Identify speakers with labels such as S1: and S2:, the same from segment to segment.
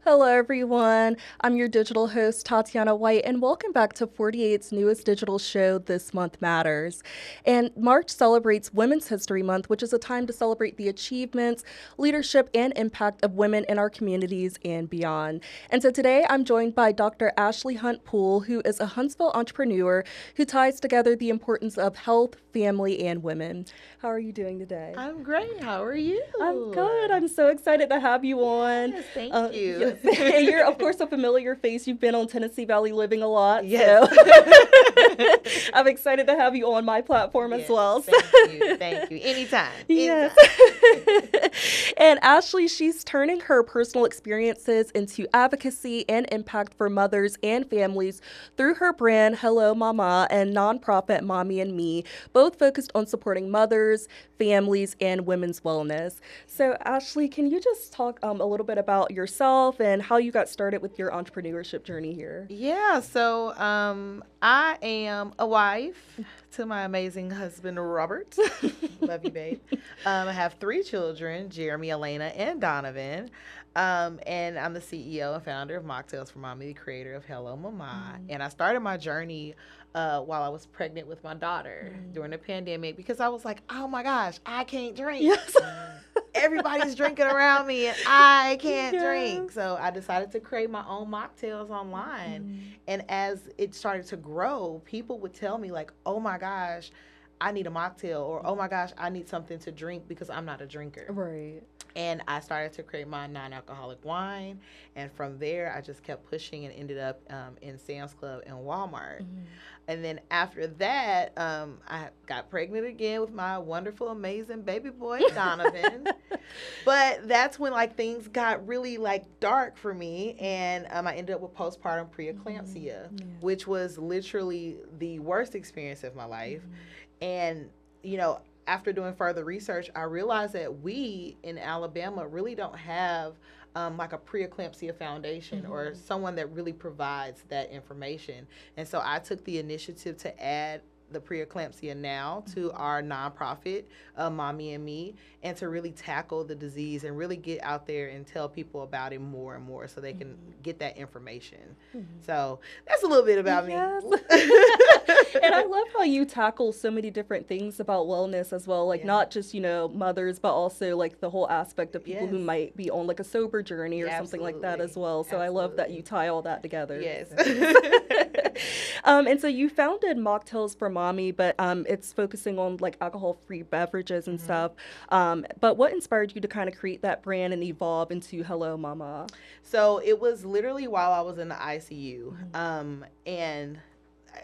S1: Hello, everyone. I'm your digital host, Tatiana White, and welcome back to 48's newest digital show, This Month Matters. And March celebrates Women's History Month, which is a time to celebrate the achievements, leadership, and impact of women in our communities and beyond. And so today I'm joined by Dr. Ashley Hunt-Poole, who is a Huntsville entrepreneur who ties together the importance of health, family, and women. How are you doing today?
S2: I'm great. How are you?
S1: I'm good. I'm so excited to have you on.
S2: Yes, thank you.
S1: Yes. And you're, of course, a familiar face. You've been on Tennessee Valley Living a lot.
S2: Yes.
S1: So I'm excited to have you on my platform as well.
S2: Thank you. Thank you. Anytime.
S1: Yes. And Ashley, she's turning her personal experiences into advocacy and impact for mothers and families through her brand Hello Mama and nonprofit Mommy and Me, both focused on supporting mothers, families, and women's wellness. So Ashley, can you just talk a little bit about yourself and how you got started with your entrepreneurship journey here?
S2: Yeah, so I am a wife to my amazing husband, Robert. Love you, babe. I have 3 children, Jeremy, Elena, and Donovan. And I'm the CEO and founder of Mocktails for Mommy, the creator of Hello Mama. And I started my journey while I was pregnant with my daughter during the pandemic because I was like, oh my gosh, I can't drink.
S1: Yes.
S2: Everybody's drinking around me and I can't
S1: Yes.
S2: drink. So I decided to create my own mocktails online. And as it started to grow, people would tell me like, oh my gosh, I need a mocktail, or oh my gosh, I need something to drink because I'm not a drinker.
S1: Right.
S2: And I started to create my non-alcoholic wine. And from there, I just kept pushing and ended up in Sam's Club and Walmart. And then after that, I got pregnant again with my wonderful, amazing baby boy, Donovan. But that's when like things got really like dark for me. And I ended up with postpartum preeclampsia, which was literally the worst experience of my life. And, you know, after doing further research, I realized that we in Alabama really don't have like a preeclampsia foundation or someone that really provides that information. And so I took the initiative to add the preeclampsia now to our nonprofit, Mommy and Me, and to really tackle the disease and really get out there and tell people about it more and more so they can get that information. So that's a little bit about
S1: Yes.
S2: me.
S1: And I love how you tackle so many different things about wellness as well, like not just, mothers, but also like the whole aspect of people who might be on like a sober journey or something like that as well. So I love that you tie all that together.
S2: Yes.
S1: And so you founded Mocktails for Mommy, but it's focusing on like alcohol-free beverages and stuff. But what inspired you to kind of create that brand and evolve into Hello Mama?
S2: So it was literally while I was in the ICU. And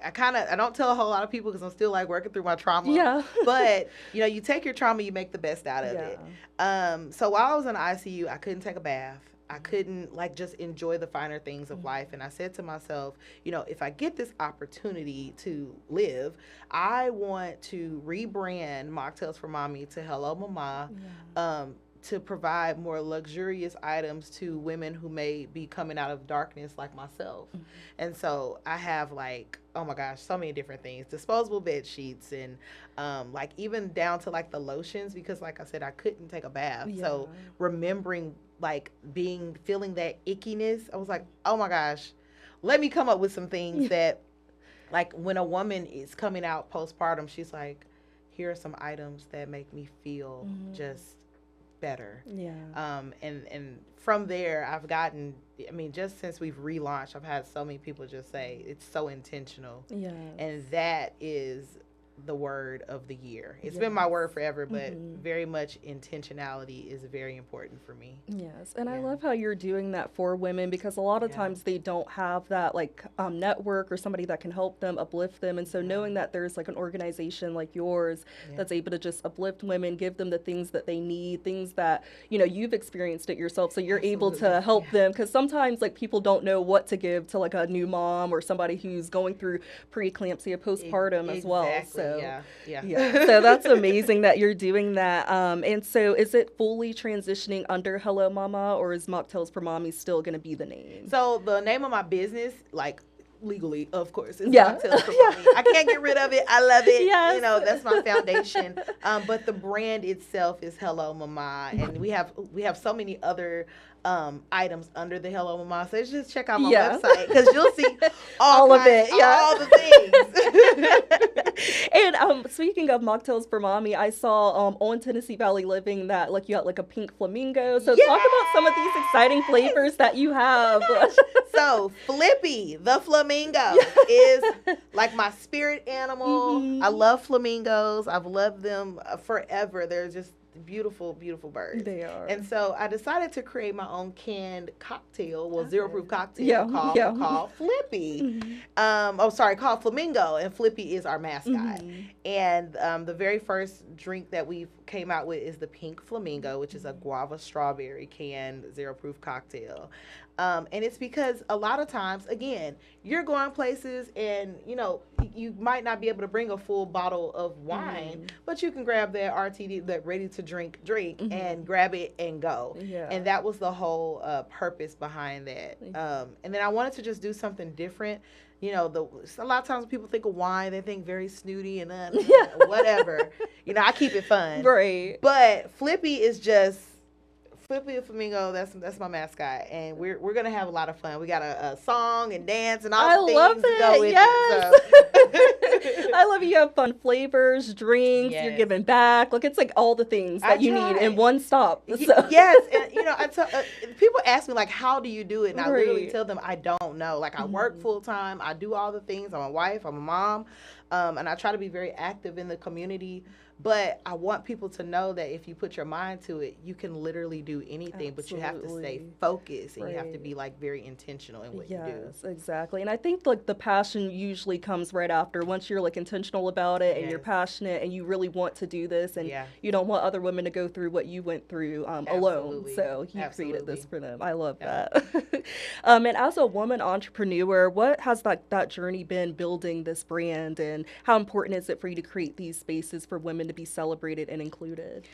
S2: I don't tell a whole lot of people because I'm still like working through my trauma.
S1: Yeah.
S2: But, you take your trauma, you make the best out of it. So while I was in the ICU, I couldn't take a bath. I couldn't like just enjoy the finer things of life. And I said to myself, if I get this opportunity to live, I want to rebrand Mocktails for Mommy to Hello Mama, to provide more luxurious items to women who may be coming out of darkness like myself. And so I have like, oh my gosh, so many different things, disposable bed sheets and like even down to like the lotions, because like I said, I couldn't take a bath. So remembering like feeling that ickiness, I was like, oh my gosh, let me come up with some things that like when a woman is coming out postpartum, she's like, here are some items that make me feel just better. And from there I've gotten, just since we've relaunched, I've had so many people just say it's so intentional. And that is the word of the year. It's been my word forever, but very much intentionality is very important for me.
S1: Yes, and I love how you're doing that for women, because a lot of times they don't have that like network or somebody that can help them, uplift them. And so knowing that there's like an organization like yours that's able to just uplift women, give them the things that they need, things that, you've experienced it yourself. So you're able to help them, because sometimes like people don't know what to give to like a new mom or somebody who's going through preeclampsia postpartum as well. So so that's amazing that you're doing that. And so is it fully transitioning under Hello Mama, or is Mocktails for Mommy still going to be the name?
S2: So the name of my business, like legally, of course, is Mocktails for Mommy. I can't get rid of it. I love it. That's my foundation. But the brand itself is Hello Mama, and we have so many other items under the Hello Mama. So just check out my
S1: Yeah.
S2: website because you'll see
S1: All of it, yeah.
S2: all the things.
S1: And speaking of mocktails for mommy, I saw on Tennessee Valley Living that like you had like a pink flamingo. So talk about some of these exciting flavors that you have.
S2: So Flippy, the flamingo, is like my spirit animal. I love flamingos. I've loved them forever. They're just beautiful, beautiful birds.
S1: They are.
S2: And so I decided to create my own canned cocktail, zero proof cocktail called Flippy. Called Flamingo, and Flippy is our mascot. And the very first drink that we came out with is the Pink Flamingo, which is a guava strawberry canned zero proof cocktail. And it's because a lot of times, again, you're going places and, you might not be able to bring a full bottle of wine, but you can grab that RTD, that ready to drink, and grab it and go.
S1: Yeah.
S2: And that was the whole purpose behind that. And then I wanted to just do something different. A lot of times when people think of wine, they think very snooty and whatever. I keep it fun.
S1: Right.
S2: But Flippy is just Flippy the Flamingo. That's my mascot, and we're gonna have a lot of fun. We got a song and dance and all the things to go with it. So.
S1: I love you have fun flavors, drinks. You're giving back. Like it's like all the things that you need in one stop. So.
S2: Yes, and people ask me like, how do you do it? And I literally tell them I don't know. Like I work full time. I do all the things. I'm a wife. I'm a mom, and I try to be very active in the community. But I want people to know that if you put your mind to it, you can literally do anything, but you have to stay focused and you have to be like very intentional in what you do.
S1: Yes, exactly. And I think like the passion usually comes right after. Once you're like intentional about it and you're passionate and you really want to do this and you don't want other women to go through what you went through alone. So you created this for them. I love that. And as a woman entrepreneur, what has that journey been building this brand, and how important is it for you to create these spaces for women to be celebrated and included?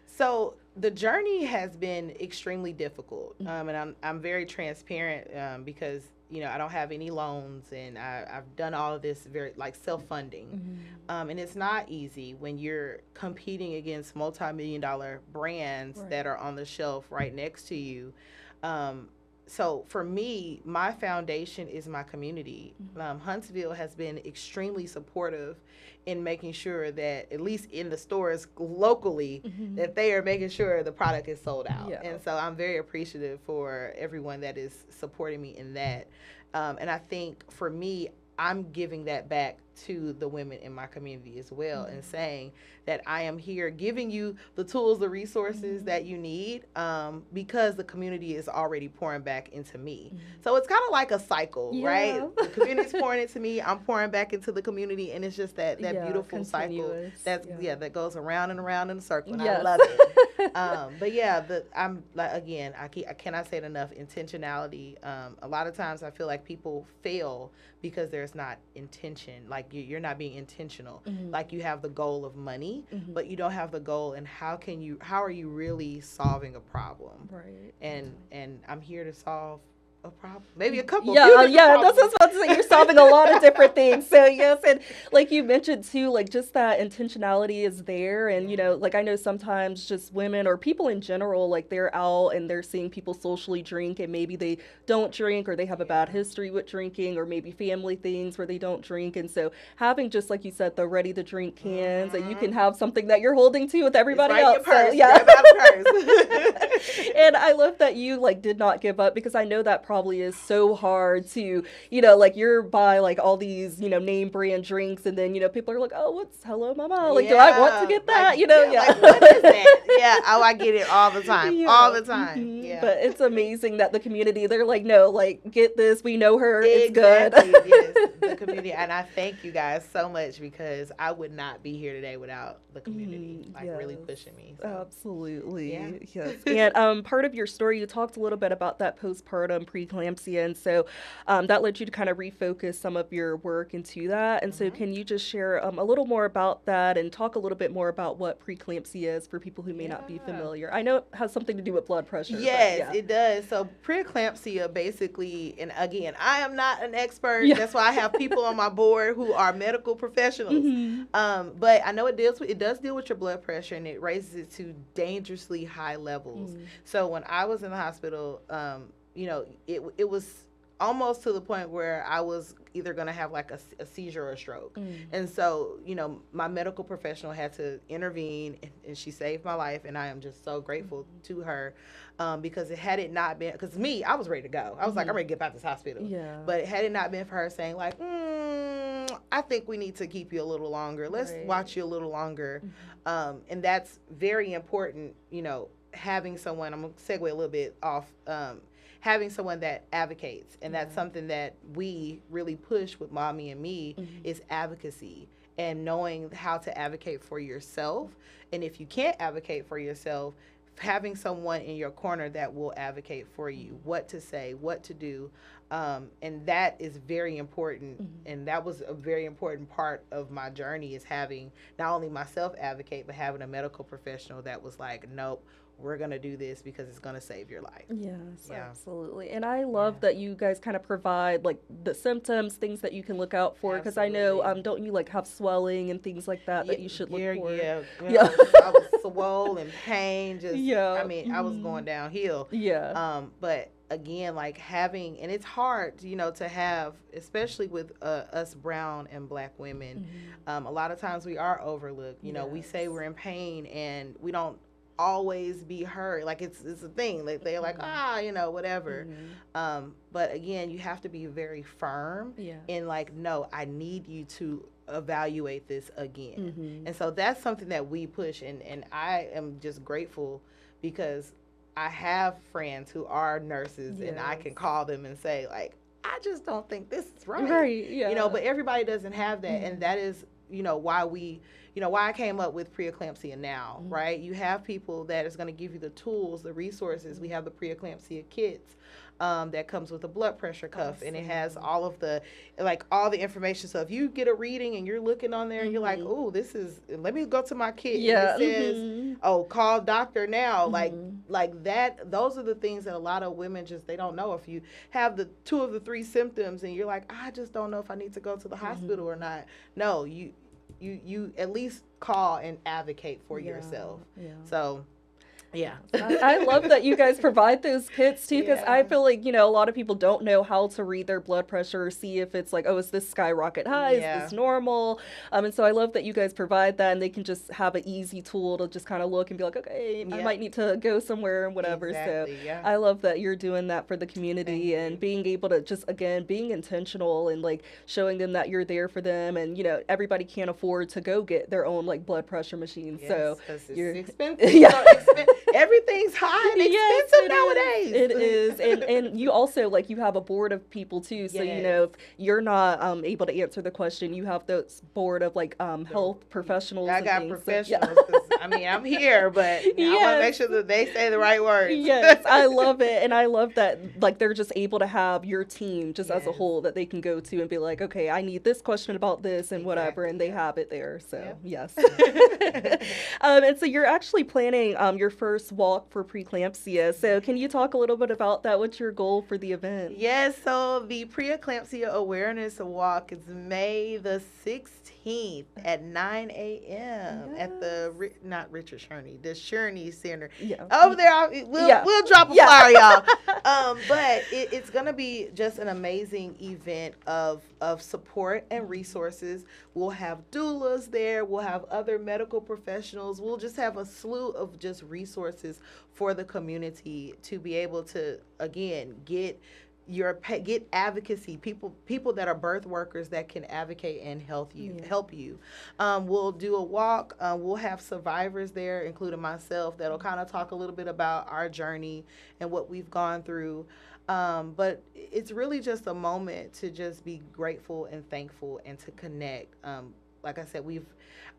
S2: So the journey has been extremely difficult, and I'm very transparent because I don't have any loans, and I've done all of this very like self-funding, and it's not easy when you're competing against multi-million-dollar brands that are on the shelf right next to you. So for me, my foundation is my community. Huntsville has been extremely supportive in making sure that, at least in the stores locally, that they are making sure the product is sold out. And so I'm very appreciative for everyone that is supporting me in that. And I think for me, I'm giving that back to the women in my community as well, and saying that I am here giving you the tools, the resources that you need, because the community is already pouring back into me. So it's kind of like a cycle, right? The community's pouring into me, I'm pouring back into the community, and it's just that beautiful cycle that goes around and around in a circle, and I love it. But I'm like, again, I cannot say it enough, intentionality. A lot of times I feel like people fail because there's not intention. Like you're not being intentional. Like you have the goal of money, but you don't have the goal and how are you really solving a problem? Right. And I'm here to solve a problem, maybe a couple.
S1: That's what I was about to say. You're solving a lot of different things. So yes, and like you mentioned too, like just that intentionality is there, and like I know sometimes just women or people in general, like they're out and they're seeing people socially drink, and maybe they don't drink, or they have a bad history with drinking, or maybe family things where they don't drink, and so having, just like you said, the ready to drink cans, and you can have something that you're holding to with everybody else.
S2: Purse.
S1: So, yeah.
S2: Purse.
S1: And I love that you like did not give up, because I know that probably is so hard to, like you're by like all these, name brand drinks, and then, people are like, oh, what's Hello Mama? Like, do I want to get that?
S2: Like, what is that? I get it all the time. All the time.
S1: But it's amazing that the community, they're like, no, like, get this. We know her.
S2: Exactly.
S1: It's good.
S2: Yes, the community. And I thank you guys so much, because I would not be here today without the community, really pushing me. So.
S1: Absolutely. Yes. And part of your story, you talked a little bit about that postpartum, preeclampsia, and so that led you to kind of refocus some of your work into that. And so can you just share a little more about that and talk a little bit more about what preeclampsia is for people who may not be familiar? I know it has something to do with blood pressure.
S2: Yes, it does. So preeclampsia basically, and again, I am not an expert. That's why I have people on my board who are medical professionals. But I know it does deal with your blood pressure, and it raises it to dangerously high levels. So when I was in the hospital, you know, it was almost to the point where I was either going to have like a seizure or a stroke. And so, you know, my medical professional had to intervene, and she saved my life, and I am just so grateful to her, because had it not been, because I was ready to go. I was like, I'm ready to get back to this hospital. But had it not been for her saying like, I think we need to keep you a little longer. Let's watch you a little longer. And that's very important, you know, having someone, I'm going to segue a little bit off, having someone that advocates. And that's something that we really push with Mommy and Me is advocacy and knowing how to advocate for yourself. And if you can't advocate for yourself, having someone in your corner that will advocate for you, what to say, what to do. And that is very important. And that was a very important part of my journey, is having not only myself advocate, but having a medical professional that was like, nope, we're going to do this because it's going to save your life.
S1: Yes, absolutely. And I love that you guys kind of provide like the symptoms, things that you can look out for. Because I know, don't you like have swelling and things like that that you should look for?
S2: I was swole and pain. Just, I mean, I was going downhill. But again, like having, and it's hard, you know, to have, especially with us brown and black women, a lot of times we are overlooked. You know, we say we're in pain and we don't always be heard. Like it's a thing. Like they're like, you know, whatever. But again, you have to be very firm in like, no, I need you to evaluate this again. And so that's something that we push, and I am just grateful because I have friends who are nurses and I can call them and say like, I just don't think this is right. You know, but everybody doesn't have that. And that is, you know, why I came up with preeclampsia now, right? You have people that is going to give you the tools, the resources. We have the preeclampsia kits that comes with a blood pressure cuff, and it has all of the, like all the information. So if you get a reading and you're looking on there and you're like, oh, this is, let me go to my kit. And it says, oh, call doctor now. Like that, those are the things that a lot of women just, they don't know. If you have the 2 of the 3 symptoms and you're like, I just don't know if I need to go to the hospital or not. No, you at least call and advocate for yourself. So
S1: I love that you guys provide those kits too, because I feel like, you know, a lot of people don't know how to read their blood pressure or see if it's like, oh, is this skyrocket high? Is this normal? And so I love that you guys provide that, and they can just have an easy tool to just kind of look and be like, okay, I might need to go somewhere and whatever. So I love that you're doing that for the community and being able to just, again, being intentional and like showing them that you're there for them. And, you know, everybody can't afford to go get their own like blood pressure machine. So
S2: you're expensive. Everything's high and expensive nowadays.
S1: It is. And you also, like, you have a board of people, too. So, you know, if you're not able to answer the question, you have this board of, like, health professionals.
S2: I got professionals. I mean, I'm here, but I want to make sure that they say the right words.
S1: Yes, I love it. And I love that, like, they're just able to have your team just as a whole that they can go to and be like, okay, I need this question about this and whatever. And they have it there. So, yes. And so you're actually planning your first walk for preeclampsia. So can you talk a little bit about that? What's your goal for the event?
S2: Yes, so the preeclampsia awareness walk is May the 16th at 9 a.m. at the, not Richard Sherney, the Sherney Center. Over there, we'll drop a flyer, y'all. But it's going to be just an amazing event of support and resources. We'll have doulas there. We'll have other medical professionals. We'll just have a slew of just resources for the community to be able to, again, get advocacy, people that are birth workers that can advocate and help you. We'll do a walk. We'll have survivors there, including myself, that'll kind of talk a little bit about our journey and what we've gone through. But it's really just a moment to just be grateful and thankful and to connect. Like I said,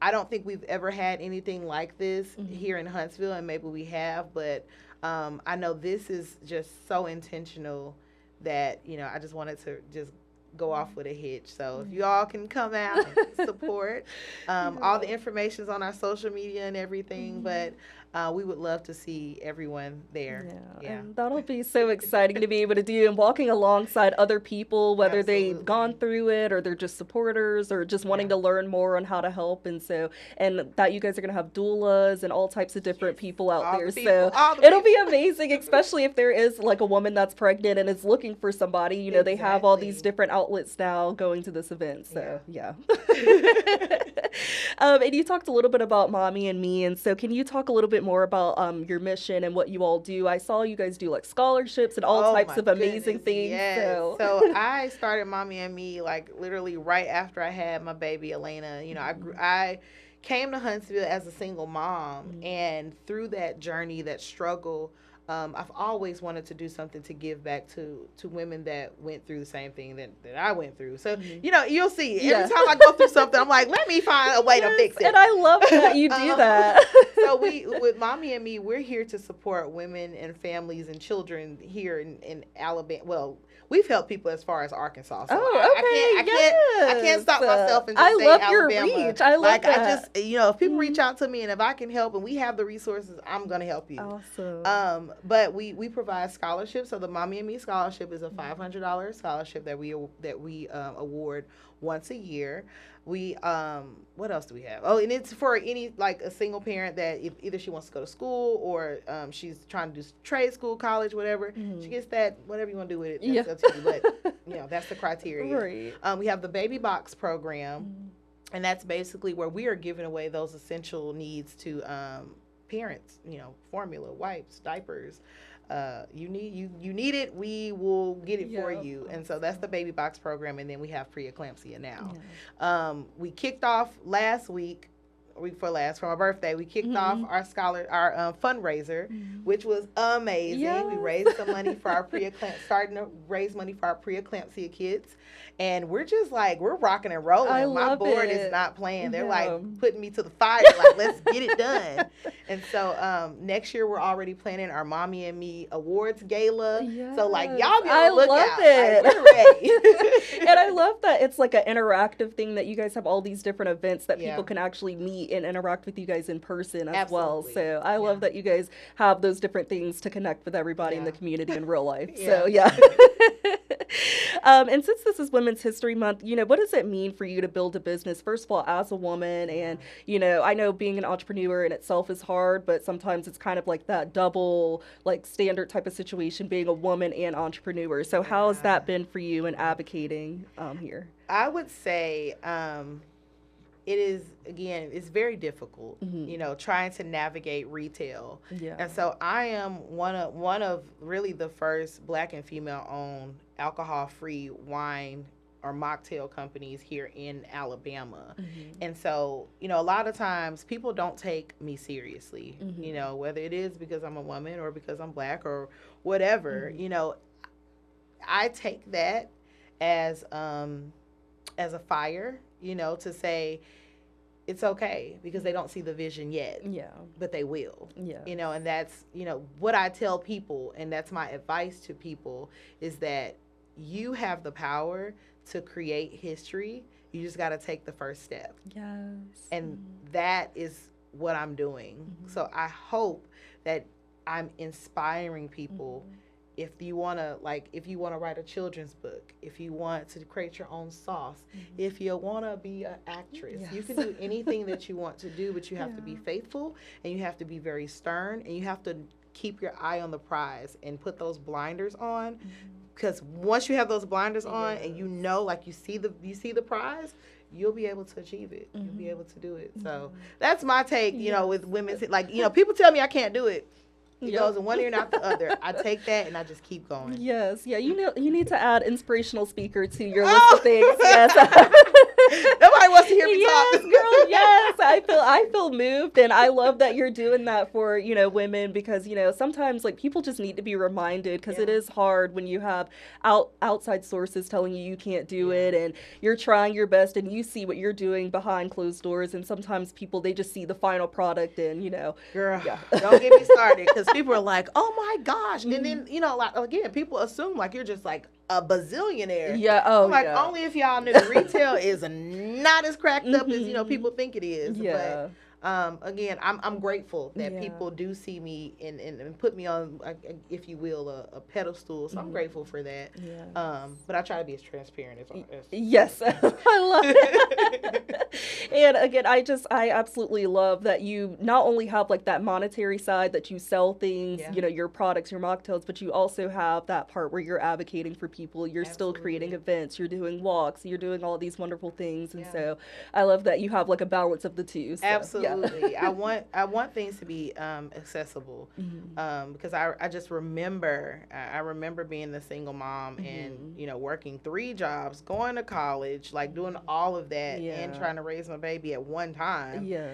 S2: I don't think we've ever had anything like this here in Huntsville, and maybe we have, but I know this is just so intentional that, I just wanted to just go off with a hitch. So if you all can come out and support, all the information's on our social media and everything, but we would love to see everyone there.
S1: And that'll be so exciting to be able to do, and walking alongside other people, whether they've gone through it or they're just supporters or just wanting to learn more on how to help. And so, and that you guys are going to have doulas and all types of different people out there. So it'll be amazing, especially if there is like a woman that's pregnant and is looking for somebody, they have all these different outlets now going to this event. So and you talked a little bit about Mommy and Me. And so can you talk a little bit more about your mission and what you all do? I saw you guys do like scholarships and all types of amazing things.
S2: Yes. So I started Mommy and Me like literally right after I had my baby Elena. I came to Huntsville as a single mom, and through that journey, that struggle, I've always wanted to do something to give back to women that went through the same thing that I went through. So, you'll see. Every time I go through something, I'm like, let me find a way to fix it.
S1: And I love that you do that.
S2: So with Mommy and Me, we're here to support women and families and children here in Alabama. Well, we've helped people as far as Arkansas. So I can't stop myself and just say
S1: love
S2: Alabama.
S1: Your reach. I love that.
S2: I just, if people reach out to me and if I can help and we have the resources, I'm going to help you.
S1: Awesome.
S2: But we provide scholarships. So the Mommy and Me scholarship is a $500 scholarship that we award once a year. We what else do we have? Oh, and it's for any like a single parent that if either she wants to go to school or she's trying to do trade school, college, whatever. She gets that, whatever you want to do with it. That's up to you. But that's the criteria.
S1: Right.
S2: We have the Baby Box program, and that's basically where we are giving away those essential needs to parents. Formula, wipes, diapers. You need it, we will get it for you. And so that's the Baby Box program, and then we have preeclampsia now. We kicked off last week for my birthday, we kicked off our fundraiser, which was amazing. We raised some money for our starting to raise money for our preeclampsia kids. And we're just like, we're rocking and rolling. My board is not playing. They're like putting me to the fire, like, let's get it done. And so next year we're already planning our Mommy and Me Awards Gala. So like, y'all be on the lookout.
S1: It.
S2: Like, we're ready.
S1: And I love that it's like an interactive thing, that you guys have all these different events that people can actually meet and interact with you guys in person as well. So I love that you guys have those different things to connect with everybody in the community in real life. So and since this is Women's History Month, what does it mean for you to build a business, first of all, as a woman? And, I know being an entrepreneur in itself is hard, but sometimes it's kind of like that double, like, standard type of situation, being a woman and entrepreneur. So how has that been for you in advocating here?
S2: I would say it is, again, it's very difficult, trying to navigate retail. And so I am one of really the first Black and female-owned alcohol-free wine or mocktail companies here in Alabama. And so, a lot of times people don't take me seriously, whether it is because I'm a woman or because I'm Black or whatever. I take that as a fire, to say it's okay, because they don't see the vision yet. But they will. And that's, what I tell people, and that's my advice to people, is that you have the power to create history. You just got to take the first step. And that is what I'm doing. So I hope that I'm inspiring people. If you want to write a children's book, if you want to create your own sauce, if you want to be an actress, you can do anything that you want to do, but you have to be faithful, and you have to be very stern, and you have to keep your eye on the prize and put those blinders on. Because once you have those blinders on and you see the prize, you'll be able to achieve it. You'll be able to do it. So that's my take, with women's, like, people tell me I can't do it. It goes in one ear and out the other. I take that and I just keep going.
S1: You need to add inspirational speaker to your list of things.
S2: Nobody wants to hear me
S1: Yes,
S2: talk.
S1: girl, yes. I feel moved, and I love that you're doing that for, women, because, sometimes like people just need to be reminded, because it
S2: Yeah.
S1: is hard when you have outside sources telling you can't do
S2: Yeah.
S1: it, and you're trying your best and you see what you're doing behind closed doors, and sometimes people, they just see the final product, and
S2: Girl,
S1: yeah.
S2: don't get me started, because people are like, oh my gosh. And then,
S1: Mm-hmm.
S2: like, again, people assume like you're just like a bazillionaire.
S1: Yeah, oh
S2: I'm like,
S1: yeah.
S2: only if y'all knew retail is not as cracked up as, people think it is.
S1: Yeah.
S2: But again, I'm grateful that
S1: Yeah.
S2: people do see me and put me on, if you will, a pedestal. So I'm grateful for that.
S1: Yeah.
S2: But I try to be as transparent as
S1: Yes, I love it. And again, I absolutely love that you not only have like that monetary side that you sell things,
S2: Yeah.
S1: your products, your mocktails, but you also have that part where you're advocating for people. You're still
S2: Absolutely.
S1: creating events, you're doing walks, you're doing all these wonderful things. And
S2: Yeah.
S1: so I love that you have like a balance of the two. So,
S2: Absolutely.
S1: yeah.
S2: I want things to be accessible, because I just remember I remember being a single mom and working 3 jobs, going to college, like doing all of that, and trying to raise my baby at one time.
S1: Yeah.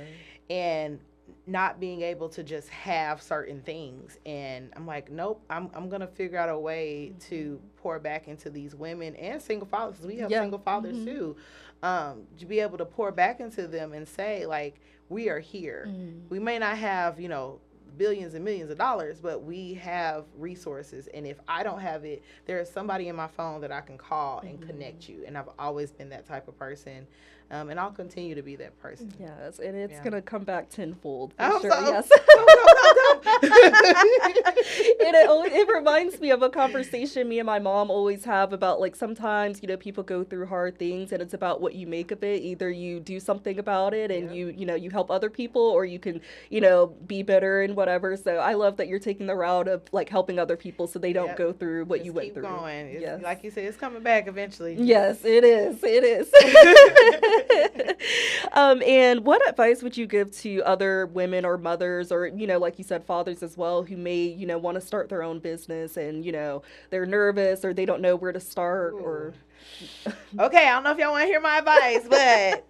S2: And not being able to just have certain things. And I'm like, nope, I'm gonna figure out a way to pour back into these women and single fathers, 'cause we have single fathers too, to be able to pour back into them and say, like, we are here. We may not have billions and millions of dollars, but we have resources, and if I don't have it, there is somebody in my phone that I can call and connect you. And I've always been that type of person, and I'll continue to be that person.
S1: Yes, and it's gonna come back tenfold for
S2: I hope
S1: sure.
S2: so.
S1: Yes.
S2: No.
S1: And it reminds me of a conversation me and my mom always have about, like, sometimes people go through hard things, and it's about what you make of it. Either you do something about it and you help other people, or you can be better and whatever. So I love that you're taking the route of like helping other people so they don't go through what you went
S2: keep
S1: through.
S2: Going.
S1: Yes.
S2: Like you said, it's coming back eventually.
S1: Yes, it is. It is. And what advice would you give to other women or mothers, or like you said, fathers as well, who may want to start their own business, and they're nervous or they don't know where to start? Or
S2: okay, I don't know if y'all want to hear my advice, but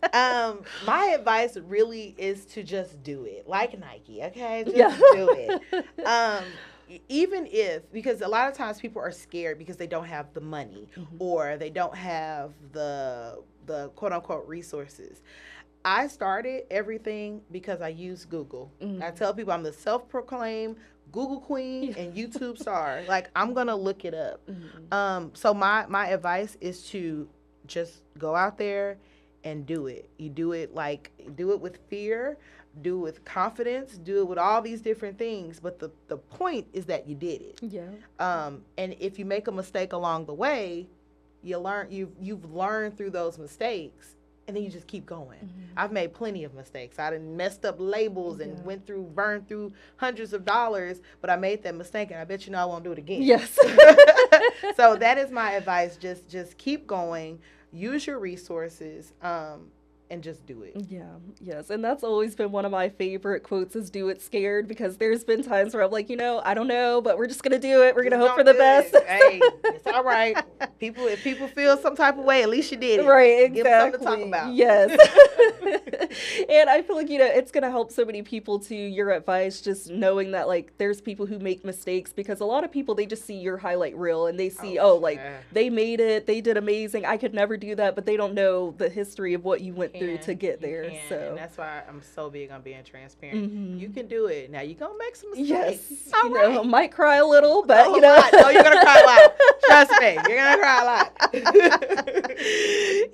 S2: my advice really is to just do it, like Nike. Okay, just do it. Even if, because a lot of times people are scared because they don't have the money, or they don't have the quote unquote resources. I started everything because I use Google. I tell people I'm the self-proclaimed Google queen and YouTube star. Like, I'm gonna look it up. So my advice is to just go out there and do it. You do it with fear, do it with confidence, do it with all these different things. But the point is that you did it.
S1: Yeah.
S2: And if you make a mistake along the way, you've learned through those mistakes, and then you just keep going. I've made plenty of mistakes. I done messed up labels and burned through hundreds of dollars, but I made that mistake, and I bet I won't do it again.
S1: Yes.
S2: So that is my advice. Just keep going. Use your resources. And just do it.
S1: Yeah, yes. And that's always been one of my favorite quotes, is do it scared, because there's been times where I'm like, I don't know, but we're just going to do it. We're going to hope for the best.
S2: Hey, it's all right. If people feel some type of way, at least you did it.
S1: Right, exactly.
S2: Give them something to talk about.
S1: Yes. And I feel like, it's going to help so many people too, your advice, just knowing that, like, there's people who make mistakes, because a lot of people, they just see your highlight reel and they see, they made it, they did amazing, I could never do that, but they don't know the history of what you went through to get there. So,
S2: and that's why I'm so big on being transparent. You can do it. Now you're gonna make some mistakes.
S1: Yes,
S2: all right.
S1: I might cry a little, but
S2: No, you're gonna cry a lot. Trust me, you're gonna cry a lot.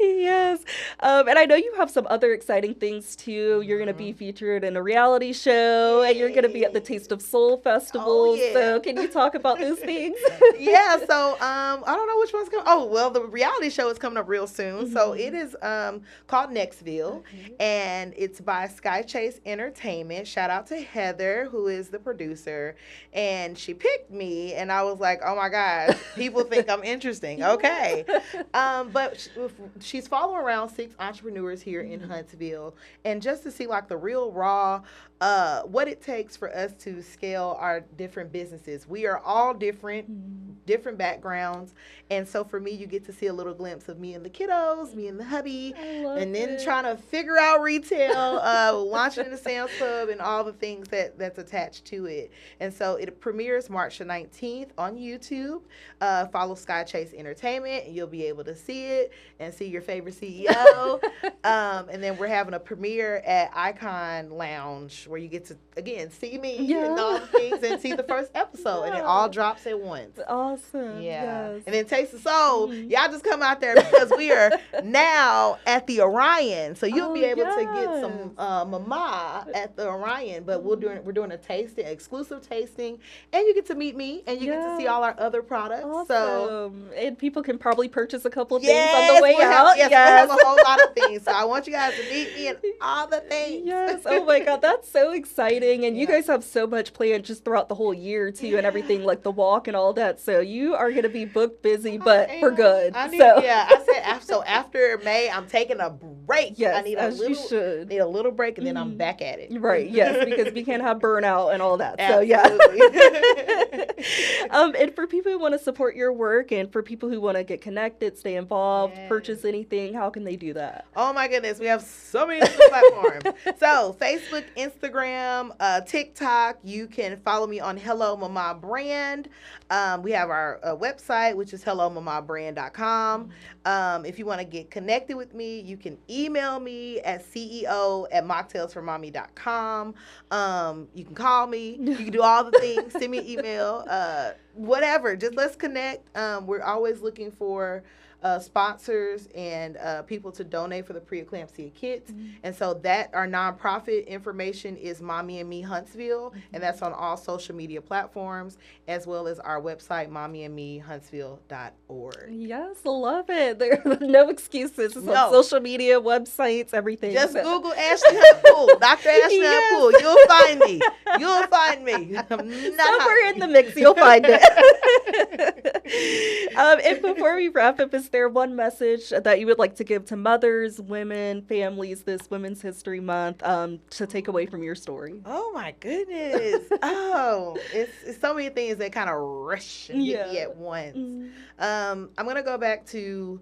S1: Yes, and I know you have some other exciting things too. You're gonna be featured in a reality show, and you're gonna be at the Taste of Soul Festival. So can you talk about those things?
S2: Yeah. So I don't know which one's coming. Oh well, the reality show is coming up real soon. So it is called Nextville, and it's by Sky Chase Entertainment. Shout out to Heather, who is the producer, and she picked me, and I was like, oh my gosh, people think I'm interesting. Okay, but she's following around 6 entrepreneurs here in Huntsville, and just to see like the real raw, what it takes for us to scale our different businesses. We are all different backgrounds, and so for me, you get to see a little glimpse of me and the kiddos, me and the hubby, and then trying to figure out retail, launching in the Sam's Club, and all the things that's attached to it. And so it premieres March the 19th on YouTube. Follow Sky Chase Entertainment, and you'll be able to see it and see your favorite CEO. And then we're having a premiere at Icon Lounge where you get to, again, see me and all the things and see the first episode. And it all drops at once.
S1: Awesome.
S2: Yeah.
S1: Yes.
S2: And then Taste the Soul, y'all just come out there because we are now at the Orion. So you'll be able to get some mama at the Orion. But we're doing a tasting, exclusive tasting, and you get to meet me, and you get to see all our other products.
S1: Awesome.
S2: So,
S1: and people can probably purchase a couple of things on the way out.
S2: We'll have a whole lot of things. So I want you guys to meet me and all the things.
S1: Yes. Oh my God, that's so exciting. And you guys have so much planned just throughout the whole year too, and everything like the walk and all that. So you are going to be booked busy, but for good.
S2: I said so after May, I'm taking a break.
S1: Yes,
S2: I need
S1: you should.
S2: Need a little break, and then I'm back at it.
S1: Right. Yes, because we can't have burnout and all that.
S2: Absolutely.
S1: So yeah. And for people who want to support your work, and for people who want to get connected, stay involved, purchase anything, how can they do that?
S2: Oh my goodness, we have so many different platforms. So Facebook, Instagram, TikTok. You can follow me on Hello Mama Brand. We have our website, which is hellomamabrand.com. If you want to get connected with me, you can email me at ceo@mocktailsformommy.com. You can call me. You can do all the things. Send me an email. Whatever. Just let's connect. We're always looking for sponsors and people to donate for the preeclampsia kits. And so that our nonprofit information is Mommy and Me Huntsville, and that's on all social media platforms, as well as our website, mommyandmehuntsville.org.
S1: Yes, love it. There are no excuses. It's on social media, websites, everything.
S2: Just Google Ashley Hunt-Poole, Dr. Ashley Hunt-Poole. You'll find me. You'll find me.
S1: Somewhere in the mix, you'll find it. And before we wrap up, is there one message that you would like to give to mothers, women, families this Women's History Month to take away from your story?
S2: Oh my goodness. It's so many things that kind of rush and hit me at once. I'm going to go back to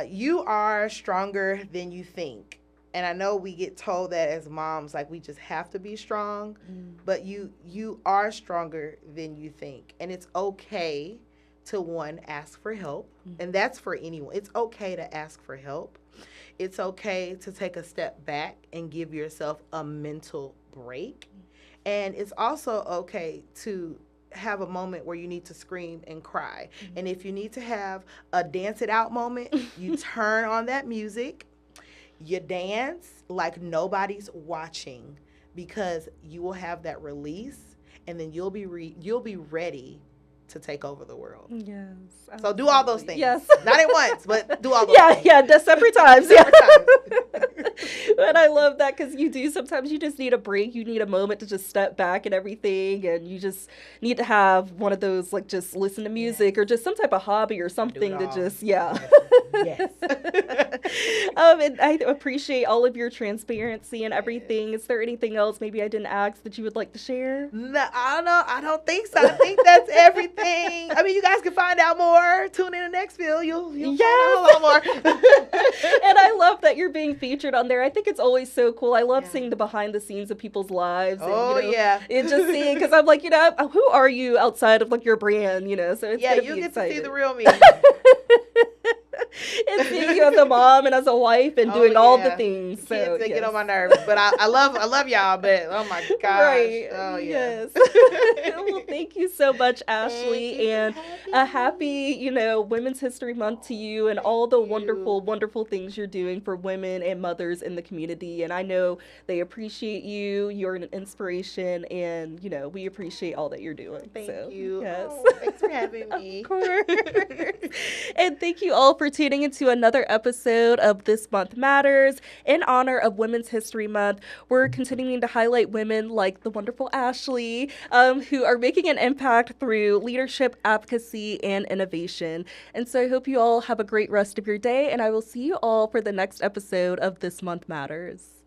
S2: you are stronger than you think. And I know we get told that as moms, like we just have to be strong, but you are stronger than you think. And it's okay to, one, ask for help. And that's for anyone. It's okay to ask for help. It's okay to take a step back and give yourself a mental break. And it's also okay to have a moment where you need to scream and cry. And if you need to have a dance it out moment, you turn on that music. You dance like nobody's watching, because you will have that release, and then you'll be ready to take over the world.
S1: Yes.
S2: So do all those things.
S1: Yes.
S2: Not at once, but do all those things.
S1: Yeah, just separate times.
S2: Separate times.
S1: And I love that, because sometimes you just need a break. You need a moment to just step back and everything, and you just need to have one of those, like, just listen to music or just some type of hobby or something to just, Yes. And I appreciate all of your transparency and everything. Is there anything else maybe I didn't ask that you would like to share?
S2: No, I don't know. I don't think so. I think that's everything. I mean, you guys can find out more. Tune in to Nextville. You'll find out a lot more.
S1: And I love that you're being featured on there. I think it's always so cool. I love seeing the behind the scenes of people's lives. And, and just seeing, because I'm like, who are you outside of like your brand, so it's gonna
S2: you
S1: be
S2: get
S1: exciting.
S2: to see the real me.
S1: And seeing you as a mom and as a wife and doing all the things. So
S2: kids, they get on my nerves, but I love y'all. But oh my gosh,
S1: right?
S2: Oh
S1: yes. Well, thank you so much, Ashley, and a happy Women's History Month to you, and all the wonderful things you're doing for women and mothers in the community. And I know they appreciate you. You're an inspiration, and we appreciate all that you're doing.
S2: Thank
S1: so,
S2: you.
S1: Yes.
S2: Oh, thanks for having me.
S1: Of course. And thank you all for tuning into another episode episode of This Month Matters in honor of Women's History Month. We're continuing to highlight women like the wonderful Ashley, who are making an impact through leadership, advocacy, and innovation. And so I hope you all have a great rest of your day, and I will see you all for the next episode of This Month Matters.